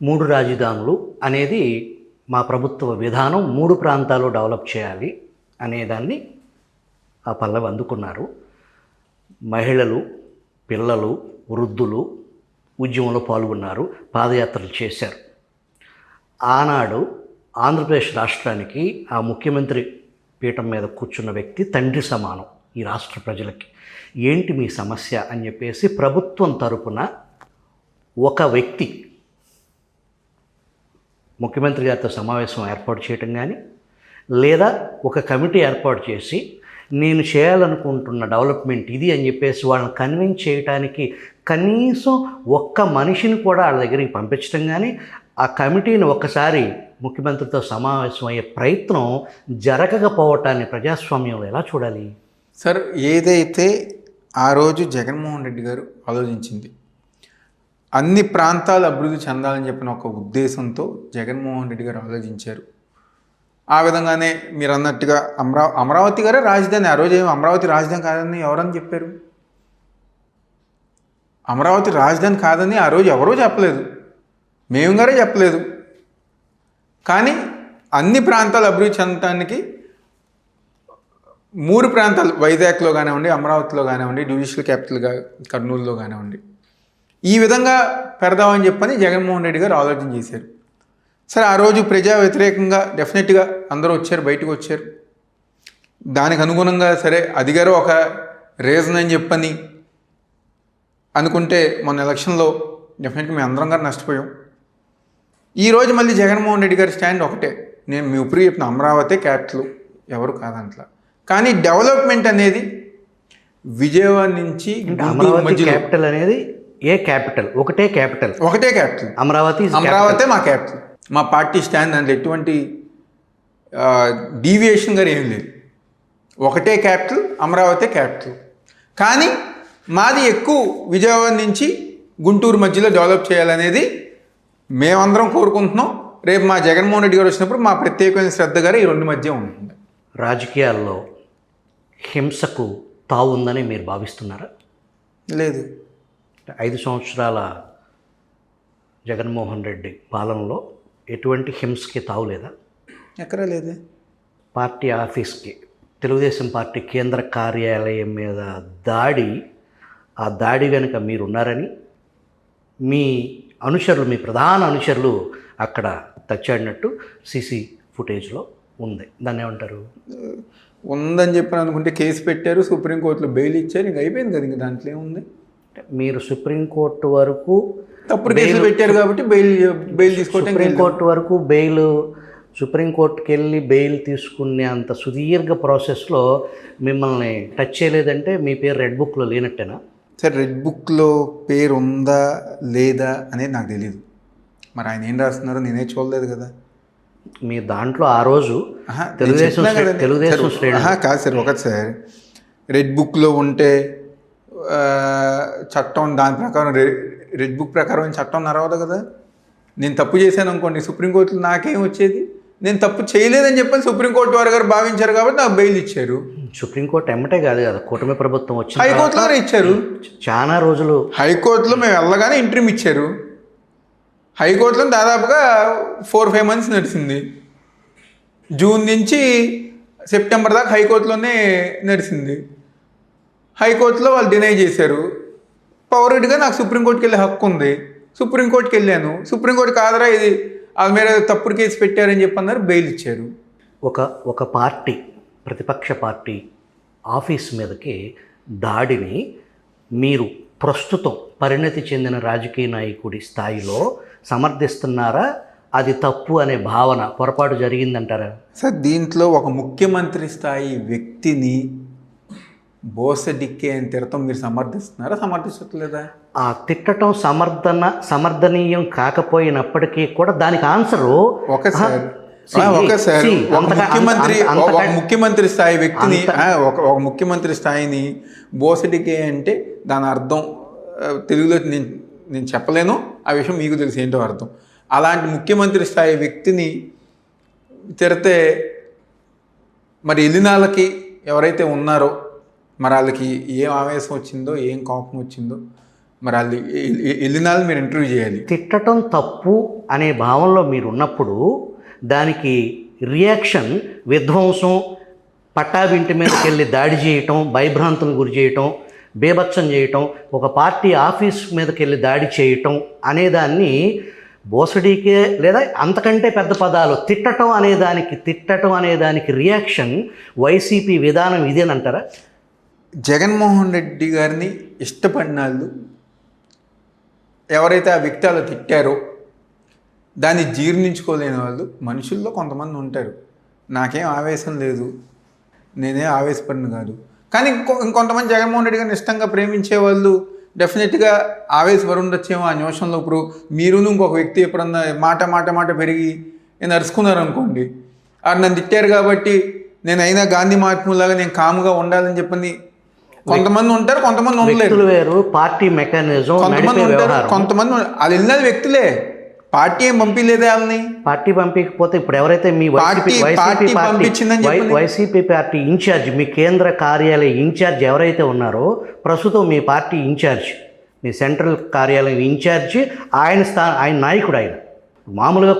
3 రాజధానులు అనేది మా ప్రభుత్వ విధానం. 3 ప్రాంతాలు డెవలప్ చేయాలి అనేదాన్ని ఆ పల్లవి అందుకున్నారు. మహిళలు, పిల్లలు, వృద్ధులు ఉద్యమంలో పాల్గొన్నారు, పాదయాత్రలు చేశారు. ఆనాడు ఆంధ్రప్రదేశ్ రాష్ట్రానికి ఆ ముఖ్యమంత్రి పీఠం మీద కూర్చున్న వ్యక్తి తండ్రి సమానం ఈ రాష్ట్ర ప్రజలకి. ఏంటి మీ సమస్య అని చెప్పేసి ప్రభుత్వం తరపున ఒక వ్యక్తి ముఖ్యమంత్రి గారితో సమావేశం ఏర్పాటు చేయటం కానీ, లేదా ఒక కమిటీ ఏర్పాటు చేసి నేను చేయాలనుకుంటున్న డెవలప్మెంట్ ఇది అని చెప్పేసి వాళ్ళని కన్విన్స్ చేయడానికి కనీసం ఒక్క మనిషిని కూడా వాళ్ళ దగ్గరికి పంపించడం కానీ, ఆ కమిటీని ఒక్కసారి ముఖ్యమంత్రితో సమావేశం అయ్యే ప్రయత్నం జరగకపోవటాన్ని ప్రజాస్వామ్యంలో ఎలా చూడాలి? సార్, ఏదైతే ఆ రోజు జగన్మోహన్ రెడ్డి గారు ఆలోచించింది, అన్ని ప్రాంతాలు అభివృద్ధి చెందాలని చెప్పిన ఒక ఉద్దేశంతో జగన్మోహన్ రెడ్డి గారు ఆలోచించారు. ఆ విధంగానే మీరు అన్నట్టుగా అమరావతి గారే రాజధాని. ఆ రోజు ఏమి అమరావతి రాజధాని కాదని ఎవరని చెప్పారు? అమరావతి రాజధాని కాదని ఆ రోజు ఎవరూ చెప్పలేదు, మేము గారే చెప్పలేదు. కానీ అన్ని ప్రాంతాలు అభివృద్ధి చెందడానికి 3 ప్రాంతాలు, వైజాగ్లో కానివ్వండి, అమరావతిలో కానివ్వండి, జ్యుడిషియల్ క్యాపిటల్గా కర్నూలులో కానివ్వండి, ఈ విధంగా పెడదామని చెప్పని జగన్మోహన్ రెడ్డి గారు ఆలోచన చేశారు. సరే, ఆ రోజు ప్రజా వ్యతిరేకంగా డెఫినెట్గా అందరూ వచ్చారు, బయటకు వచ్చారు. దానికి అనుగుణంగా సరే అది గారు ఒక రీజన్ అని చెప్పని అనుకుంటే మొన్న ఎలక్షన్లో డెఫినెట్గా మేము అందరం గారు నష్టపోయాం. ఈరోజు మళ్ళీ జగన్మోహన్ రెడ్డి గారి స్టాండ్ ఒకటే, నేను మీ ఇప్పుడు చెప్పిన అమరావతి క్యాపిటల్, ఎవరు కాదంట్లా. కానీ డెవలప్మెంట్ అనేది విజయవాడ నుంచి అమరావతి క్యాపిటల్ అనేది ఏ క్యాపిటల్? ఒకటే క్యాపిటల్. అమరావతి మా క్యాపిటల్. మా పార్టీ స్టాండ్ అంటే ఎటువంటి డీవియేషన్ గారు ఏం లేదు. ఒకటే క్యాపిటల్, అమరావతి క్యాపిటల్. కానీ మాది ఎక్కువ విజయవాడ నుంచి గుంటూరు మధ్యలో డెవలప్ చేయాలనేది మేమందరం కోరుకుంటున్నాం. రేపు మా జగన్మోహన్ రెడ్డి గారు వచ్చినప్పుడు మా ప్రత్యేకమైన శ్రద్ధ గారు ఈ 2 మధ్య ఉంటుంది. రాజకీయాల్లో హింసకు తావు ఉందని మీరు భావిస్తున్నారా? లేదు. 5 సంవత్సరాల జగన్మోహన్ రెడ్డి పాలనలో ఎటువంటి హింసకి తావు లేదా? ఎక్కడా లేదే. పార్టీ ఆఫీస్కి, తెలుగుదేశం పార్టీ కేంద్ర కార్యాలయం మీద దాడి, ఆ దాడి వెనుక మీరున్నారని మీ అనుచరులు, మీ ప్రధాన అనుచరులు అక్కడ తచ్చాడినట్టు సీసీ ఫుటేజ్లో ఉంది. దాన్ని ఏమంటారు? ఉందని చెప్పని అనుకుంటే కేసు పెట్టారు, సుప్రీంకోర్టులో బెయిల్ ఇచ్చారు, ఇంక అయిపోయింది కదా. ఇంక దాంట్లో ఏముంది? మీరు సుప్రీంకోర్టు వరకు తప్పుడు కేసులు పెట్టారు కాబట్టి బెయిల్ తీసుకోవటం, సుప్రీంకోర్టు వరకు సుప్రీంకోర్టుకి వెళ్ళి బెయిల్ తీసుకునే అంత సుదీర్ఘ ప్రాసెస్లో మిమ్మల్ని టచ్ చేయలేదంటే మీ పేరు రెడ్ బుక్లో లేనట్టేనా? సార్, రెడ్ బుక్లో పేరు ఉందా లేదా అనేది నాకు తెలియదు. మరి ఆయన ఏం రాస్తున్నారో నేనే చూడలేదు కదా. మీ దాంట్లో ఆ రోజు తెలుగుదేశం కాదు సార్. ఒకటి సార్, రెడ్ బుక్లో ఉంటే చట్టం దాని ప్రకారం, రెడ్ బుక్ ప్రకారం చట్టం నడవదు కదా. నేను తప్పు చేశాను అనుకోండి, సుప్రీంకోర్టులో నాకేం వచ్చేది? నేను తప్పు చేయలేదని చెప్పని సుప్రీంకోర్టు వారు గారు భావించారు కాబట్టి నాకు బెయిల్ ఇచ్చారు. సుప్రీంకోర్టు ఎమ్మటే కాదు కదా, కూటమి ప్రభుత్వం వచ్చి హైకోర్టులో ఇచ్చారు. చాలా రోజులు హైకోర్టులో మేము వెళ్ళగానే ఇంటర్వ్యూ ఇచ్చారు. హైకోర్టులో దాదాపుగా 4-5 months నడిచింది. జూన్ నుంచి సెప్టెంబర్ దాకా హైకోర్టులోనే నడిచింది. హైకోర్టులో వాళ్ళు డినై చేశారు. పౌరుడిగా నాకు సుప్రీంకోర్టుకి వెళ్ళే హక్కు ఉంది. సుప్రీంకోర్టుకి వెళ్ళాను. సుప్రీంకోర్టు కాదరా, ఇది వాళ్ళ మీద తప్పుడు కేసు పెట్టారని చెప్పి అన్నారు, బెయిల్ ఇచ్చారు. ఒక పార్టీ, ప్రతిపక్ష పార్టీ ఆఫీస్ మీదకి దాడిని మీరు ప్రస్తుతం పరిణతి చెందిన రాజకీయ నాయకుడి స్థాయిలో సమర్థిస్తున్నారా? అది తప్పు అనే భావన, పొరపాటు జరిగిందంటారా? సార్, దీంట్లో ఒక ముఖ్యమంత్రి స్థాయి వ్యక్తిని బోసడిక్కే అని తిడతాం మీరు సమర్థిస్తున్నారా, సమర్థించట్లేదా? ఆ తిట్టడం సమర్థనీయం కాకపోయినప్పటికీ కూడా దానికి ఆన్సరు ఒకసారి ముఖ్యమంత్రి స్థాయి వ్యక్తిని, ఒక ముఖ్యమంత్రి స్థాయిని బోసడికే అంటే దాని అర్థం తెలుగులో నేను చెప్పలేను. ఆ విషయం మీకు తెలిసి ఏంటో అర్థం. అలాంటి ముఖ్యమంత్రి స్థాయి వ్యక్తిని తిడితే మరి ఎల్లినాళ్ళకి ఎవరైతే ఉన్నారో మరి వాళ్ళకి ఏం ఆవేశం వచ్చిందో, ఏం కోపం వచ్చిందో మరి వాళ్ళు వెళ్ళిన వాళ్ళు మీరు ఇంటర్వ్యూ చేయాలి. తిట్టడం తప్పు అనే భావంలో మీరు ఉన్నప్పుడు దానికి రియాక్షన్ విధ్వంసం, పట్టాభింటి మీదకి వెళ్ళి దాడి చేయటం, భయభ్రాంతులకు గురి చేయటం, బేభత్సం చేయటం, ఒక పార్టీ ఆఫీస్ మీదకి వెళ్ళి దాడి చేయటం అనేదాన్ని బోసడీకే లేదా అంతకంటే పెద్ద పదాలు తిట్టడం అనేదానికి రియాక్షన్ వైసీపీ విధానం ఇదేనంటారా? జగన్మోహన్ రెడ్డి గారిని ఇష్టపడిన వాళ్ళు ఎవరైతే ఆ వ్యక్తి అలా తిట్టారో దాన్ని జీర్ణించుకోలేని వాళ్ళు మనుషుల్లో కొంతమంది ఉంటారు. నాకేం ఆవేశం లేదు, నేనే ఆవేశపడిన కాదు, కానీ ఇంకొంతమంది జగన్మోహన్ రెడ్డి గారిని ఇష్టంగా ప్రేమించే వాళ్ళు డెఫినెట్గా ఆవేశపడి ఉండొచ్చేమో ఆ నిమిషంలో. ఇప్పుడు మీరును ఇంకొక వ్యక్తి ఎప్పుడన్నా మాట పెరిగి నేను అరుచుకున్నారు అనుకోండి, నన్ను తిట్టారు కాబట్టి నేను అయినా గాంధీ మహాత్ములాగా నేను కాముగా ఉండాలని చెప్పని కొంతమంది ఉంటారు, కొంతమంది ఉండలేరు. వేరు పార్టీ మెకానిజం, కొంతమంది ఉంటారు, కొంతమంది వాళ్ళు వెళ్ళినది వ్యక్తులే, పార్టీ ఏం పంపించలేదే వాళ్ళని. పార్టీ పంపించకపోతే ఇప్పుడు ఎవరైతే మీ వైసీపీ పార్టీ ఇన్ఛార్జ్, మీ కేంద్ర కార్యాలయ ఇన్ఛార్జ్ ఎవరైతే ఉన్నారో మీ పార్టీ ఇన్ఛార్జ్, మీ సెంట్రల్ కార్యాలయం ఇన్ఛార్జ్, ఆయన నాయకుడు, ఆయన మామూలుగా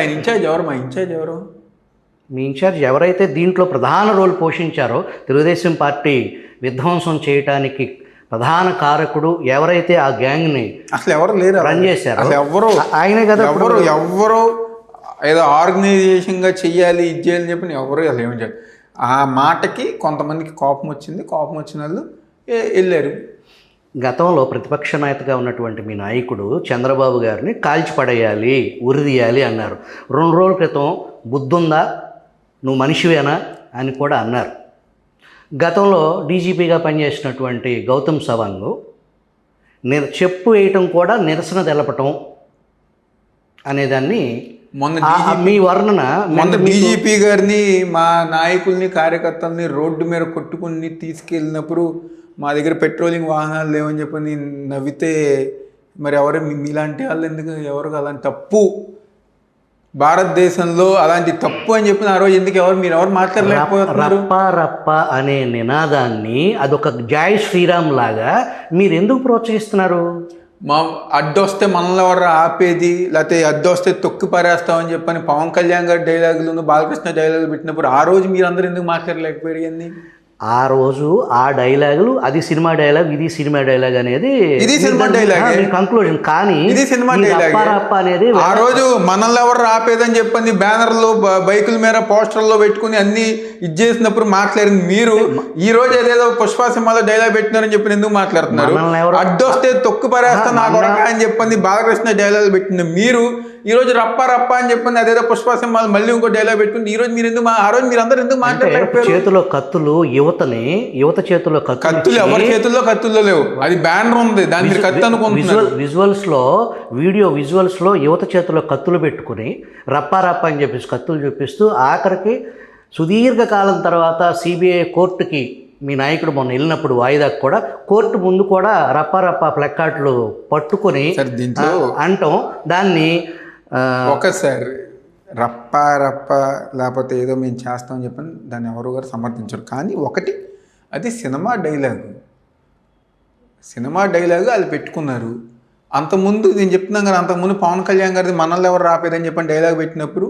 ఆయన ఇన్ఛార్జ్ ఎవరు? మా ఇన్ఛార్జ్ ఎవరు? మీ ఇన్ఛార్జ్ ఎవరైతే దీంట్లో ప్రధాన రోల్ పోషించారో, తెలుగుదేశం పార్టీ విధ్వంసం చేయటానికి ప్రధాన కారకుడు ఎవరైతే ఆ గ్యాంగ్ని అసలు ఎవరు లేరు రన్ చేశారు, ఆయనే కదా. ఎవరు ఏదో ఆర్గనైజేషన్గా చెయ్యాలి, ఇది చేయాలని చెప్పి ఎవరు అసలు ఏమి చేయాలి. ఆ మాటకి కొంతమందికి కోపం వచ్చింది, కోపం వచ్చిన వాళ్ళు వెళ్ళారు. గతంలో ప్రతిపక్ష నేతగా ఉన్నటువంటి మీ నాయకుడు చంద్రబాబు గారిని కాల్చిపడేయాలి, ఉరిదీయాలి అన్నారు. 2 రోజుల క్రితం బుద్ధుందా, నువ్వు మనిషివేనా అని కూడా అన్నారు. గతంలో డీజీపీగా పనిచేసినటువంటి గౌతమ్ సవాంగ్ చెప్పు వేయటం కూడా నిరసన తెలపటం అనేదాన్ని మీ వర్ణన. మొన్న డీజీపీ గారిని, మా నాయకుల్ని, కార్యకర్తల్ని రోడ్డు మీద కొట్టుకుని తీసుకెళ్ళినప్పుడు మా దగ్గర పెట్రోలింగ్ వాహనాలు లేవని చెప్పని నవ్వితే మరి మీలాంటి వాళ్ళు ఎందుకు, ఎవరికి అలాంటి తప్పు భారతదేశంలో అలాంటి తప్పు అని చెప్పిన ఆ రోజు ఎందుకు మీరు ఎవరు మాట్లాడలేకపోతున్నారు? రప్ప అనే నినాదాన్ని అదొక జై శ్రీరామ్ లాగా మీరు ఎందుకు ప్రోత్సహిస్తున్నారు? మా అడ్డొస్తే మనల్ని ఎవరు ఆపేది, లేకపోతే అడ్డొస్తే తొక్కి పారేస్తామని చెప్పని పవన్ కళ్యాణ్ గారి డైలాగులను, బాలకృష్ణ డైలాగులు పెట్టినప్పుడు ఆ రోజు మీరు అందరూ ఎందుకు మాట్లాడలేకపోయారు? అన్ని ఆ రోజు ఆ డైలాగులు, అది సినిమా డైలాగ్, ఇది సినిమా డైలాగ్ అనేది ఇది సినిమా డైలాగ్ కంక్లూజన్. కానీ ఇది సినిమా డైలాగ్ అనేది ఆ రోజు మనల్ని ఎవరు ఆపేదని చెప్పని బ్యానర్లో, బైకుల మీద పోస్టర్లో పెట్టుకుని అన్ని ఇది చేసినప్పుడు మాట్లాడింది మీరు. ఈ రోజు ఏదేదో పుష్ప సినిమాలో డైలాగ్ పెట్టినారని చెప్పి ఎందుకు మాట్లాడుతున్నారు? అడ్డొస్తే తొక్కు పరేస్తా నా కొరక అని చెప్పని బాలకృష్ణ డైలాగ్ పెట్టింది మీరు. ఈ రోజు రప్ప అని చెప్పండి అదేదో పుష్ప సినిమాలు మళ్ళీ ఇంకో డైలాగ్ పెట్టుకుని ఈ రోజు మీరు ఎందుకు ఆ రోజు మీరు అందరూ ఎందుకు మాట్లాడలేకపోయారు? చేతిలో కత్తులు, యువత చేతిలో కత్తులు ఎవరి చేతుల్లో కత్తుల్లో లేవు, అది బ్యానర్ ఉంది, దాని మీరు కత్తి అనుకుంటున్నారు. విజువల్స్లో యువత చేతిలో కత్తులు పెట్టుకుని రప్ప అని చెప్పేసి కత్తులు చూపిస్తూ ఆఖరికి సుదీర్ఘకాలం తర్వాత సిబిఐ కోర్టుకి మీ నాయకుడు మొన్న వెళ్ళినప్పుడు వాయిదాకు కూడా కోర్టు ముందు కూడా రప్ప ప్లకార్డులు పట్టుకొని అంటాం. దాన్ని ఒకసారి రప్ప లేకపోతే ఏదో మేము చేస్తామని చెప్పని దాన్ని ఎవరు గారు సమర్థించరు. కానీ ఒకటి, అది సినిమా డైలాగు అది పెట్టుకున్నారు. అంతకుముందు నేను చెప్తున్నాను కదా, అంతకుముందు పవన్ కళ్యాణ్ గారిది మనల్ని ఎవరు రాపేదని చెప్పని డైలాగ్ పెట్టినప్పుడు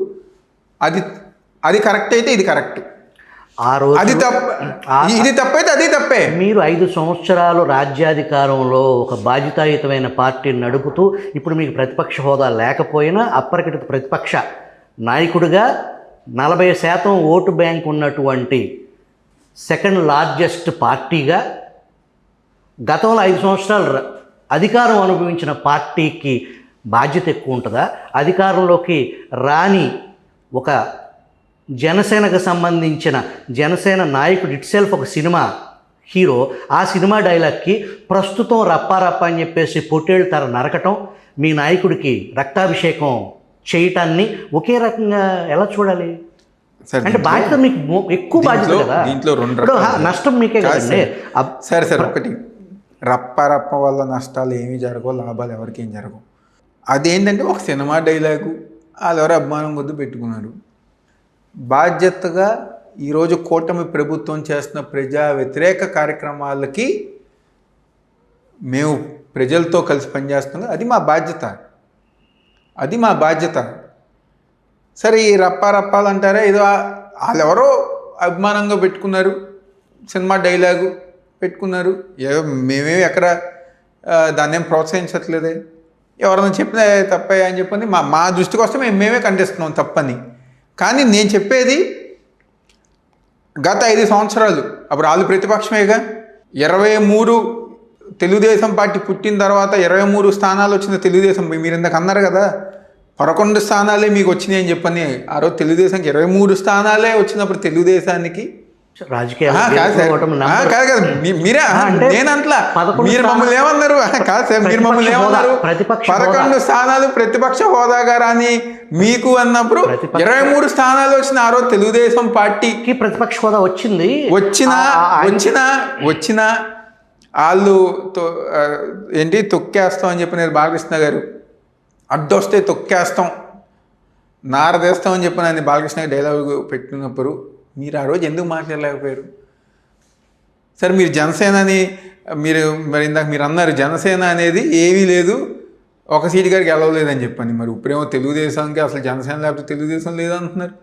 అది కరెక్ట్ అయితే ఇది కరెక్ట్, ఆ రోజు అది తప్పు, ఇది తప్పైతే అది తప్పే. మీరు 5 సంవత్సరాలు రాజ్యాధికారంలో ఒక బాధ్యతాయుతమైన పార్టీని నడుపుతూ ఇప్పుడు మీకు ప్రతిపక్ష హోదా లేకపోయినా అప్పటికి ప్రతిపక్ష నాయకుడిగా 40% ఓటు బ్యాంక్ ఉన్నటువంటి సెకండ్ లార్జెస్ట్ పార్టీగా గతంలో 5 సంవత్సరాలు అధికారం అనుభవించిన పార్టీకి బాధ్యత ఎక్కువ ఉంటుందా? అధికారంలోకి రాని ఒక జనసేనకు సంబంధించిన జనసేన నాయకుడు ఇట్సెల్ఫ్ ఒక సినిమా హీరో, ఆ సినిమా డైలాగ్కి ప్రస్తుతం రప్ప అని చెప్పేసి పొట్టేళ్ళు తర నరకటం, మీ నాయకుడికి రక్తాభిషేకం చేయటాన్ని ఒకే రకంగా ఎలా చూడాలి? అంటే బాధ్యత మీకు ఎక్కువ బాధ్యత కదా. దీంట్లో 2 నష్టం మీకే కదండి. సరే ఒకటి, రప్ప వల్ల నష్టాలు ఏమి జరగవు, లాభాలు ఎవరికి ఏం జరగవు. అదేంటంటే ఒక సినిమా డైలాగు వాళ్ళెవరో అభిమానం కొద్దు పెట్టుకున్నారు. బాధ్యతగా ఈరోజు కూటమి ప్రభుత్వం చేస్తున్న ప్రజా వ్యతిరేక కార్యక్రమాలకి మేము ప్రజలతో కలిసి పనిచేస్తుంది, అది మా బాధ్యత, అది మా బాధ్యత. సరే ఈ రప్పాలు అంటారా, ఏదో వాళ్ళు ఎవరో అభిమానంగా పెట్టుకున్నారు, సినిమా డైలాగు పెట్టుకున్నారు, మేమేమి ఎక్కడ దాన్ని ఏం ప్రోత్సహించట్లేదే, ఎవరైనా చెప్పినా తప్పే అని చెప్పని మా దృష్టికి వస్తే మేమే ఖండిస్తున్నాం తప్పని. కానీ నేను చెప్పేది గత 5 సంవత్సరాలు, అప్పుడు వాళ్ళు ప్రతిపక్షమేగా, 23 తెలుగుదేశం పార్టీ పుట్టిన తర్వాత 23 స్థానాలు వచ్చిన తెలుగుదేశం, మీరు ఇందాక అన్నారు కదా 11 స్థానాలే మీకు వచ్చినాయి అని చెప్పని. ఆ రోజు తెలుగుదేశానికి 23 స్థానాలే వచ్చినప్పుడు తెలుగుదేశానికి రాజకీయ మీరే నేనంట్లా మీరు మమ్మల్ని ఏమన్నారు, కాదు సార్ మీరు మమ్మల్ని ఏమన్నారు, 11 స్థానాలు ప్రతిపక్ష హోదాగా రాని మీకు అన్నప్పుడు 23 స్థానాలు వచ్చిన ఆ రోజు తెలుగుదేశం పార్టీకి ప్రతిపక్ష హోదా వచ్చినా వాళ్ళు ఏంటి తొక్కేస్తాం అని చెప్పినారు బాలకృష్ణ గారు, అడ్డొస్తే తొక్కేస్తాం నారదేస్తాం అని చెప్పిన ఆయన బాలకృష్ణ డైలాగ్ పెట్టినప్పుడు మీరు ఆ రోజు ఎందుకు మాట్లాడలేకపోయారు? సరే మీరు జనసేనని మరి ఇందాక మీరు అన్నారు జనసేన అనేది ఏమీ లేదు, ఒక సీటు గారికి గెలవలేదని చెప్పని. మరి ఇప్పుడేమో తెలుగుదేశానికి అసలు జనసేన లేకపోతే తెలుగుదేశం లేదంటున్నారు.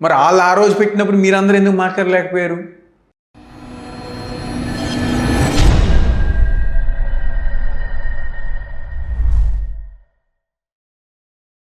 మరి వాళ్ళు ఆ రోజు పెట్టినప్పుడు మీరందరూ ఎందుకు మాట్లాడలేకపోయారు?